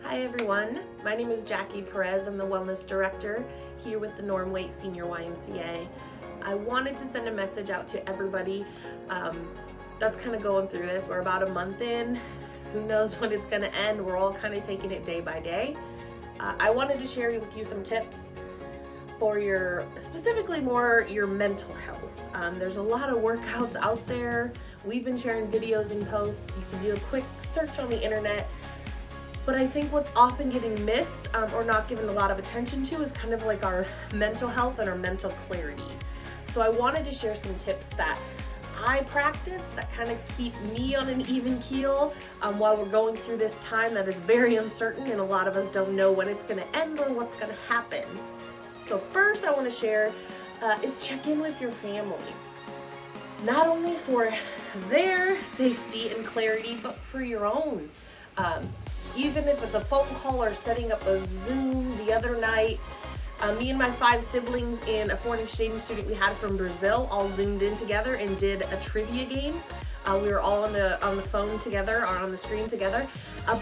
Hi everyone, my name is Jacque Perez. I'm the Wellness Director here with the Norm Waitt Sr YMCA. I wanted to send a message out to everybody that's kind of going through this. We're about a month in. Who knows when it's going to end? We're all kind of taking it day by day. I wanted to share with you some tips for specifically more your mental health. There's a lot of workouts out there. We've been sharing videos and posts. You can do a quick search on the internet. But I think what's often getting missed or not given a lot of attention to is kind of like our mental health and our mental clarity. So I wanted to share some tips that I practice that kind of keep me on an even keel while we're going through this time that is very uncertain, and a lot of us don't know when it's going to end or what's going to happen. So first I want to share is check in with your family. Not only for their safety and clarity, but for your own. Even if it's a phone call or setting up a Zoom. The other night, me and my 5 siblings and a foreign exchange student we had from Brazil all Zoomed in together and did a trivia game. We were all on the phone together or on the screen together,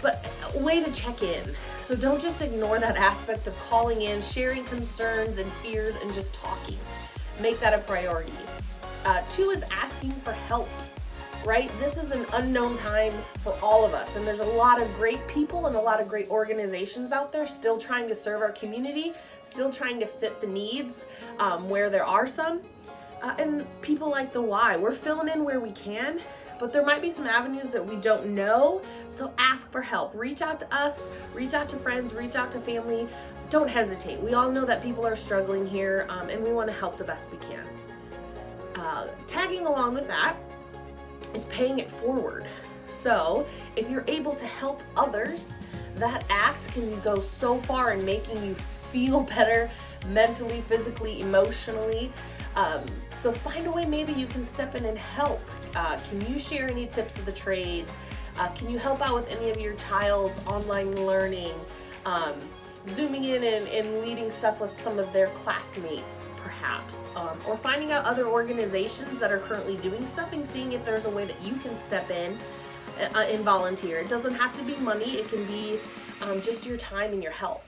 but a way to check in. So don't just ignore that aspect of calling in, sharing concerns and fears, and just talking. Make that a priority. 2 is asking for help. Right? This is an unknown time for all of us, and there's a lot of great people and a lot of great organizations out there still trying to serve our community, still trying to fit the needs where there are some, and people like the Y. We're filling in where we can, but there might be some avenues that we don't know, so ask for help. Reach out to us, reach out to friends, reach out to family. Don't hesitate. We all know that people are struggling here, and we want to help the best we can. Tagging along with that is paying it forward. So if you're able to help others, that act can go so far in making you feel better mentally, physically, emotionally. So find a way maybe you can step in and help. Can you share any tips of the trade? Can you help out with any of your child's online learning? Zooming in and leading stuff with some of their classmates, perhaps, or finding out other organizations that are currently doing stuff and seeing if there's a way that you can step in and volunteer. It doesn't have to be money. It can be just your time and your help.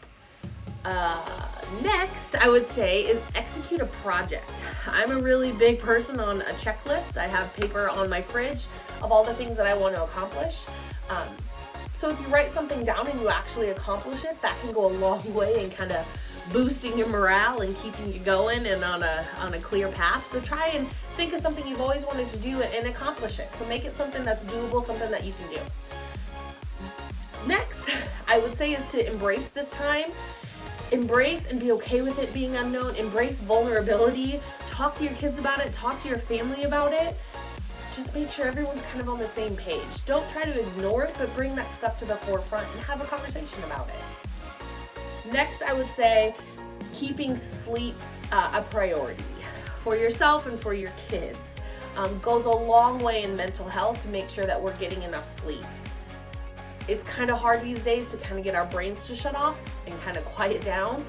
Next, I would say, is execute a project. I'm a really big person on a checklist. I have paper on my fridge of all the things that I want to accomplish. So if you write something down and you actually accomplish it, that can go a long way in kind of boosting your morale and keeping you going and on a clear path. So try and think of something you've always wanted to do and accomplish it. So make it something that's doable, something that you can do. Next, I would say, is to embrace this time. Embrace and be okay with it being unknown. Embrace vulnerability. Talk to your kids about it. Talk to your family about it. Just make sure everyone's kind of on the same page. Don't try to ignore it, but bring that stuff to the forefront and have a conversation about it. Next, I would say keeping sleep a priority for yourself and for your kids. Goes a long way in mental health to make sure that we're getting enough sleep. It's kind of hard these days to kind of get our brains to shut off and kind of quiet down.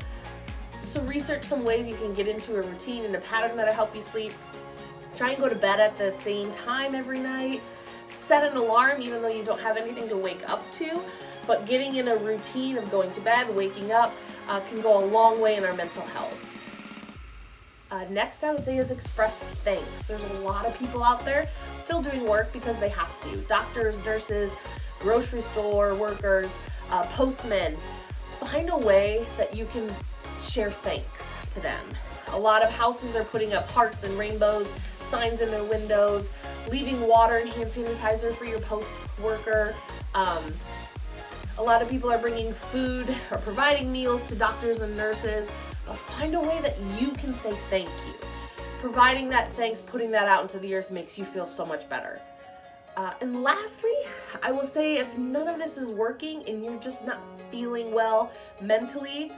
So research some ways you can get into a routine and a pattern that'll help you sleep. Try and go to bed at the same time every night. Set an alarm even though you don't have anything to wake up to. But getting in a routine of going to bed, waking up, can go a long way in our mental health. Next, I would say, is express thanks. There's a lot of people out there still doing work because they have to. Doctors, nurses, grocery store workers, postmen. Find a way that you can share thanks to them. A lot of houses are putting up hearts and rainbows, signs in their windows, leaving water and hand sanitizer for your post worker. A lot of people are bringing food or providing meals to doctors and nurses. But find a way that you can say thank you. Providing that thanks, putting that out into the earth makes you feel so much better. And lastly, I will say, if none of this is working and you're just not feeling well mentally,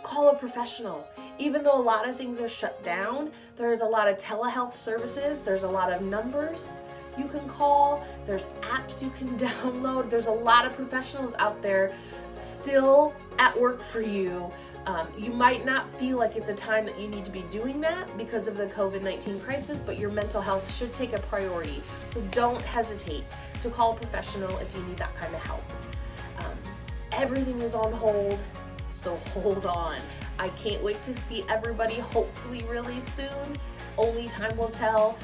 call a professional. Even though a lot of things are shut down, there's a lot of telehealth services, there's a lot of numbers you can call, there's apps you can download, there's a lot of professionals out there still at work for you. You might not feel like it's a time that you need to be doing that because of the COVID-19 crisis, but your mental health should take a priority. So don't hesitate to call a professional if you need that kind of help. everything is on hold, so hold on. I can't wait to see everybody hopefully really soon. Only time will tell.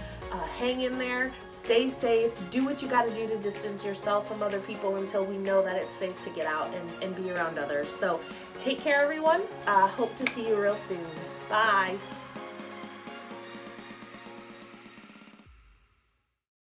Hang in there, stay safe, do what you got to do to distance yourself from other people until we know that it's safe to get out and be around others. So take care, everyone. Hope to see you real soon. Bye.